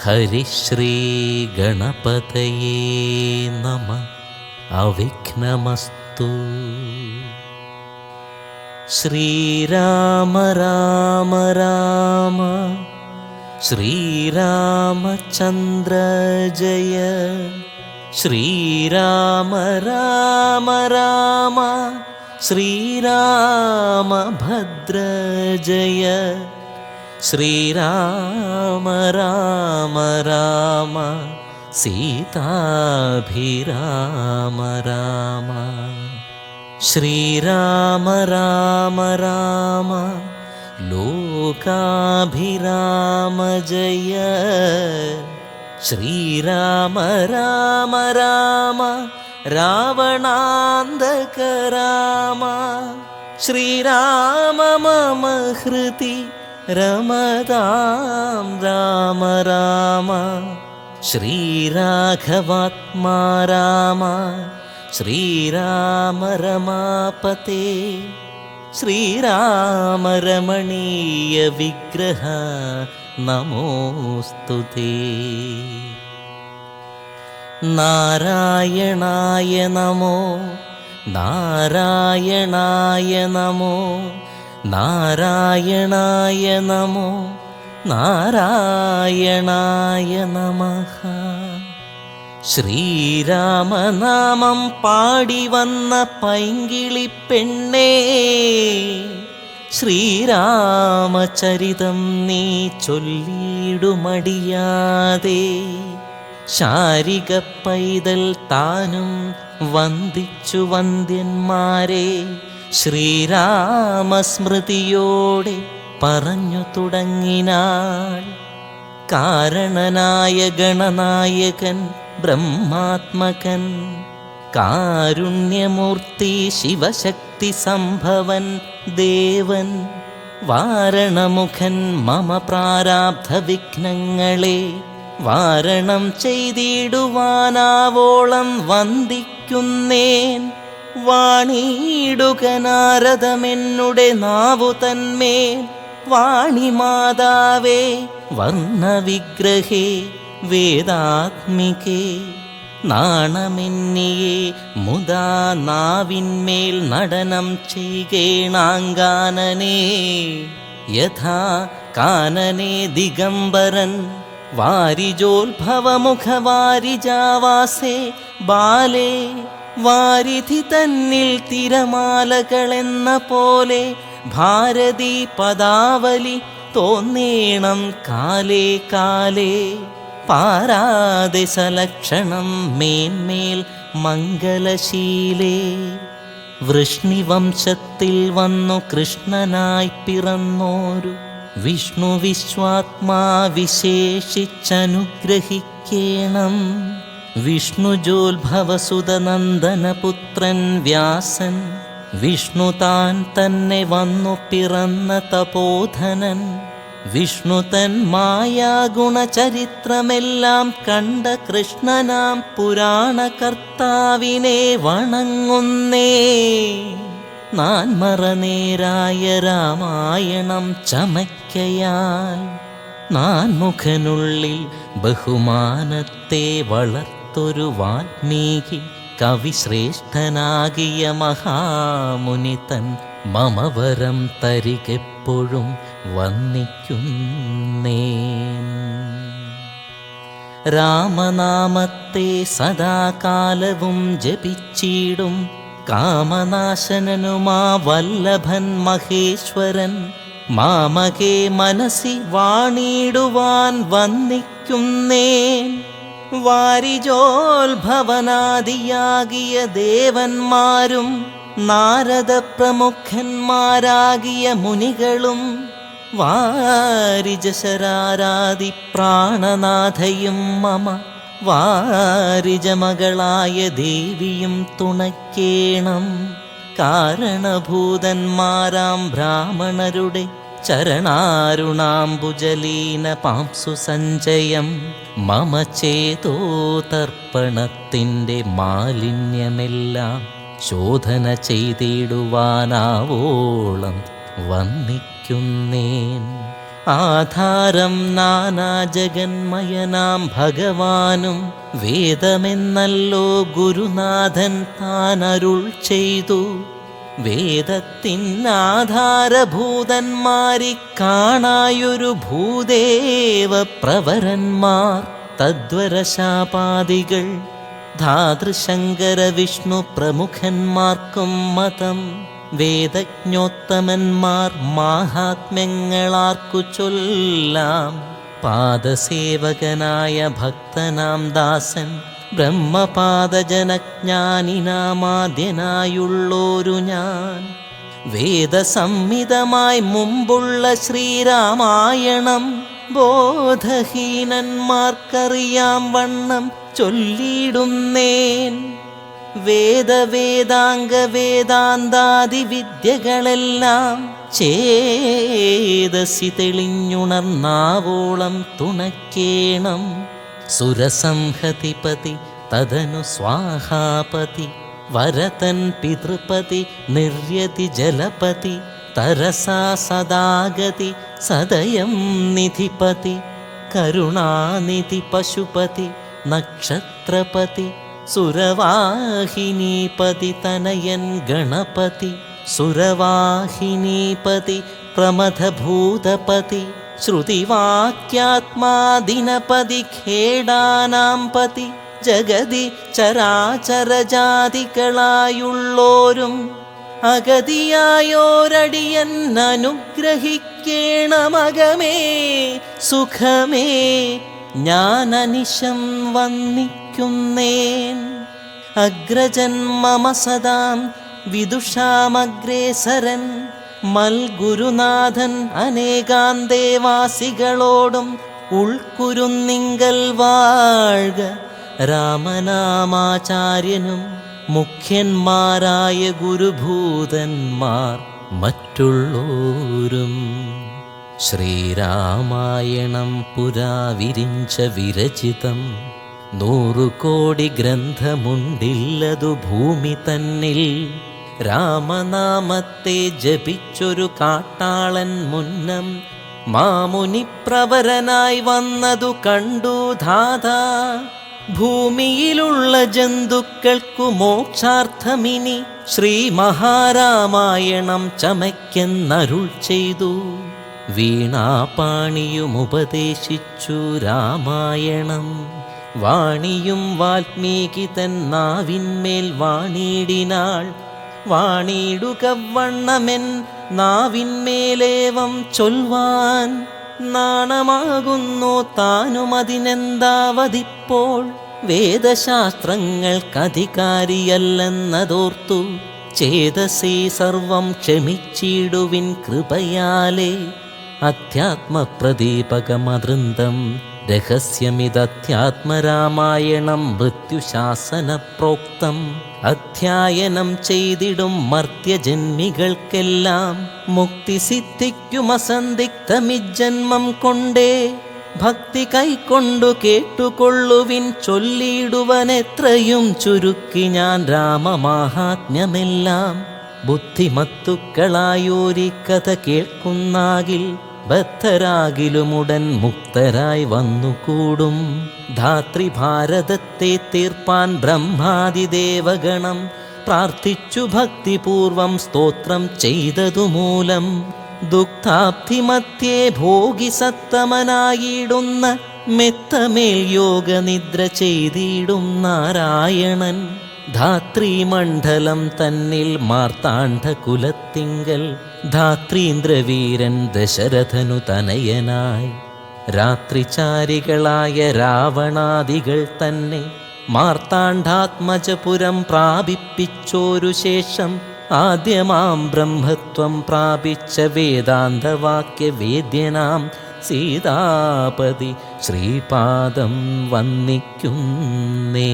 ഹരിശ്രീ ഗണപതയേ നമഃ. അവിഘ്നമസ്തു. ശ്രീരാമ രാമ രാമ ശ്രീരാമചന്ദ്ര ജയ. ശ്രീരാമ രാമ രാമ ശ്രീരാമഭദ്ര ജയ. ശ്രീരാമ രാമ രാമ സീതാഭിരാമ രാമ. ശ്രീരാമ രാമ രാമ ലോകാഭിരാമ ജയ. ശ്രീരാമ രാമ രാമ രാവണാന്തക രാമ. ശ്രീരാമ മമ ഹൃദി രമതാം രാമ രാമ. ശ്രീരാഘവാത്മാ രാമ ശ്രീരാമ രമാപതേ. ശ്രീരാമ രമണീയ വിഗ്രഹ നമോസ്തുതേ. നാരായണായ നമോ നാരായണായ നമോ നാരായണായ നമോ നാരായണായ നമഃ. ശ്രീരാമനാമം പാടി വന്ന പൈങ്കിളിപ്പെണ്ണേ, ശ്രീരാമചരിതം നീ ചൊല്ലിയിടുമടിയാതെ. ശാരിക പൈതൽ താനും വന്ദിച്ചു വന്ദ്യന്മാരെ, ശ്രീരാമസ്മൃതിയോടെ പറഞ്ഞു തുടങ്ങിനാൾ. കാരണനായ ഗണനായകൻ ബ്രഹ്മാത്മകൻ, കാരുണ്യമൂർത്തി ശിവശക്തി സംഭവൻ ദേവൻ, വാരണമുഖൻ മമ പ്രാരാബ്ധ വിഘ്നങ്ങളെ വാരണം ചെയ്തിടുവാനാവോളം വന്ദിക്കുന്നേൻ. വാണിയിടുക നാരദമെന്നുടെ നാവു തന്മേൽ, വാണിമാതാവേ വർണ്ണവിഗ്രഹേ വേദാത്മികേ. നാണമെന്നിയെ മുദാ നാവിന്മേൽ നടനം ചെയ്കേണാങ്കാനനേ. യഥാ കാനനേ ദിഗംബരൻ വാരിജോത്ഭവമുഖവാരിജാവാസേ ബാലേ. വാരിധി തന്നിൽ തിരമാലകളെന്ന പോലെ ഭാരതീ പദാവലി തോന്നേണം കാലേ കാലേ. പാരാതെ സലക്ഷണം മേന്മേൽ മംഗലശീലേ. വൃഷ്ണിവംശത്തിൽ വന്നു കൃഷ്ണനായി പിറന്നോരു വിഷ്ണു വിശ്വാത്മാ വിശേഷിച്ചനുഗ്രഹിക്കേണം. വിഷ്ണുജോത്ഭവസുതനന്ദനപുത്രൻ വ്യാസൻ, വിഷ്ണു താൻ തന്നെ വന്നു പിറന്ന തപോധനൻ. വിഷ്ണു തൻ മായാഗുണചരിത്രമെല്ലാം കണ്ട കൃഷ്ണനാം പുരാണകർത്താവിനെ വണങ്ങുന്നേ. നാൻമറനേരായ രാമായണം ചമയ്ക്കയാൽ, നാൻമുഖനുള്ളിൽ ബഹുമാനത്തെ വളർത്തൊരു വാൽമീകി കവിശ്രേഷ്ഠനാകിയ മഹാമുനിതൻ മമവരം തരികെപ്പോഴും വന്ദിക്കുന്നേൻ. രാമനാമത്തെ സദാകാലവും ജപിച്ചിടും കാമനാശനനുമാ വല്ലഭൻ മഹേശ്വരൻ, മാമകേ മനസ്സി വാണിടുവാൻ വന്ദിക്കുന്നേൻ. വാരിജോത്ഭവനാദിയാകിയ ദേവന്മാരും നാരദ പ്രമുഖന്മാരാകിയ മുനികളും, വാരിജശരാരാദി പ്രാണനാഥയും മമ വാരിജമകളായ ദേവിയും തുണയ്ക്കേണം. കാരണഭൂതന്മാരാം ബ്രാഹ്മണരുടെ ചരണാരുണാംബുജലീന പാംസു സഞ്ചയം, മമ ചേതോതർപ്പണത്തിൻ്റെ മാലിന്യമെല്ലാം ശോധന ചെയ്തിടുവാനാവോളം വന്ദിക്കുന്നേൻ. ആധാരം നാനാജഗന്മയനാം ഭഗവാനും വേദമെന്നല്ലോ ഗുരുനാഥൻ താൻ അരുൾ ചെയ്തു. വേദത്തിനാധാരഭൂതന്മാരി കാണായൊരു ഭൂദേവ പ്രവരന്മാർ തദ്വരശാപാദികൾ ധാതൃശങ്കര വിഷ്ണു പ്രമുഖന്മാർക്കും മതം. വേദജ്ഞോത്തമന്മാർ മാഹാത്മ്യങ്ങളാർക്കു ചൊല്ലാം. പാദസേവകനായ ഭക്തനാം ദാസൻ ബ്രഹ്മപാദജനജ്ഞാനിനാമാദ്യനായുള്ളോരു ഞാൻ. വേദസംഹിതമായി മുമ്പുള്ള ശ്രീരാമായണം ബോധഹീനന്മാർക്കറിയാം വണ്ണം ചൊല്ലിയിടുന്നേൻ. വേദവേദാംഗ വേദാന്താദി വിദ്യകളെല്ലാം ചേതസി തെളിഞ്ഞുണർന്നാവോളം തുണക്കേണം. സുരസംഹതിപതി തദനു സ്വാഹാപതി വരതൻ പിതൃപതി നിർയതി ജലപതി തരസാ സദാഗതി സദയം നിധിപതി കരുണാനിധി പശുപതി നക്ഷത്രപതി സുരവാഹിനീപതി തനയൻ ഗണപതി സുരവാഹിനീപതി പ്രമഥഭൂതപതി ശ്രുതിവാക്യാത്മാദിനപതി ഖേടാനാം പതി ജഗതി ചരാചരജാതികളായുള്ളോരും അഗതിയായോരടിയൻ അനുഗ്രഹിക്കേണമകമേ സുഖമേ ഞാൻ അനിശം വന്ദിക്കുന്നേൻ. അഗ്രജൻ മമ സദാം വിദുഷാമഗ്രേസരൻ മൽഗുരുനാഥൻ അനേകാന്തേവാസികളോടും ഉൾക്കുരുന്നിങ്കൽ വാഴ്ക. രാമനാമാചാര്യനും മുഖ്യന്മാരായ ഗുരുഭൂതന്മാർ മറ്റുള്ളോരും. ശ്രീരാമായണം പുരാ വിരിഞ്ച വിരചിതം 100 കോടി ഗ്രന്ഥമുണ്ടില്ലതു ഭൂമി തന്നിൽ. രാമനാമത്തെ ജപിച്ചൊരു കാട്ടാളൻ മുന്നം മാമുനിപ്രവരനായി വന്നതു കണ്ടു ധാതാ. ഭൂമിയിലുള്ള ജന്തുക്കൾക്കു മോക്ഷാർത്ഥമിനി ശ്രീ മഹാരാമായണം ചമയ്ക്കെന്നരുൾ ചെയ്തു. വീണാപാണിയും ഉപദേശിച്ചു രാമായണം. വാണിയും വാൽമീകി തൻ നാവിന്മേൽ വാണിയിടിനാൾ. വാണിയിടുക വണ്ണമെൻ നാവിന്മേലേവം ചൊൽവാൻ നാണമാകുന്നു താനുമതിനെന്താവതിപ്പോൾ. വേദശാസ്ത്രങ്ങൾക്കധികാരിയല്ലെന്നതോർത്തു ചേതസി സർവം ക്ഷമിച്ചിടുവിൻ കൃപയാലേ. അധ്യാത്മപ്രദീപകമതൃന്തം രഹസ്യമിതധ്യാത്മരാമായണം മൃത്യുശാസന പ്രോക്തം. അധ്യായനം ചെയ്തിടും മർത്യജന്മികൾക്കെല്ലാം മുക്തി സിദ്ധിക്കുമസന്ദിഗ്ധമിജ്ജന്മം കൊണ്ടേ. ഭക്തി കൈക്കൊണ്ടു കേട്ടുകൊള്ളുവിൻ ചൊല്ലിയിടുവനെത്രയും ചുരുക്കി ഞാൻ രാമമാഹാത്മ്യമെല്ലാം. ബുദ്ധിമത്തുക്കളായോരി കഥ കേൾക്കുന്നാകിൽ ബദ്ധരാകിലുമുടൻ മുക്തരായി വന്നുകൂടും. ധാത്രിഭാരതത്തെ തീർപ്പാൻ ബ്രഹ്മാദിദേവഗണം പ്രാർത്ഥിച്ചു ഭക്തിപൂർവം സ്തോത്രം ചെയ്തതുമൂലം ദുഃഖാബ്ധിമധ്യേ ഭോഗി സത്തമനായിടുന്ന മെത്തമേൽ യോഗനിദ്ര ചെയ്തിടും നാരായണൻ. ധാത്രീമണ്ഡലം തന്നിൽ മാർത്താണ്ഡകുലത്തിങ്കൽ ധാത്രീന്ദ്രവീരൻ ദശരഥനു തനയനായി. രാത്രിചാരികളായ രാവണാദികൾ തന്നെ മാർത്താണ്ഡാത്മജപുരം പ്രാപിപ്പിച്ചോരു ശേഷം ആദ്യമാം ബ്രഹ്മത്വം പ്രാപിച്ച വേദാന്തവാക്യവേദ്യനാം സീതാപതി ശ്രീപാദം വന്ദിക്കുന്നേ.